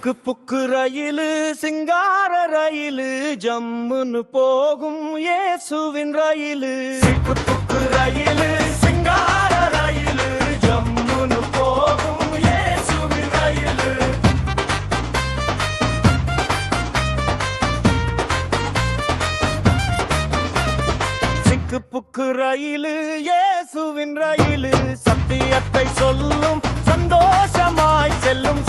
சிக்கு book rail சிங்கார rail ஜம்முன்னு போகும் இயேசுவின் ரயிலு. சிக்கு புக்கு ரயிலு சிங்கார ரயிலு ஜம்முன்னு போகும் இயேசுவின் ரயிலு. சிக்கு புக்கு ரயிலு இயேசுவின் ரயிலு சத்தியத்தை சொல்லும் சந்தோஷமாய் செல்லும்.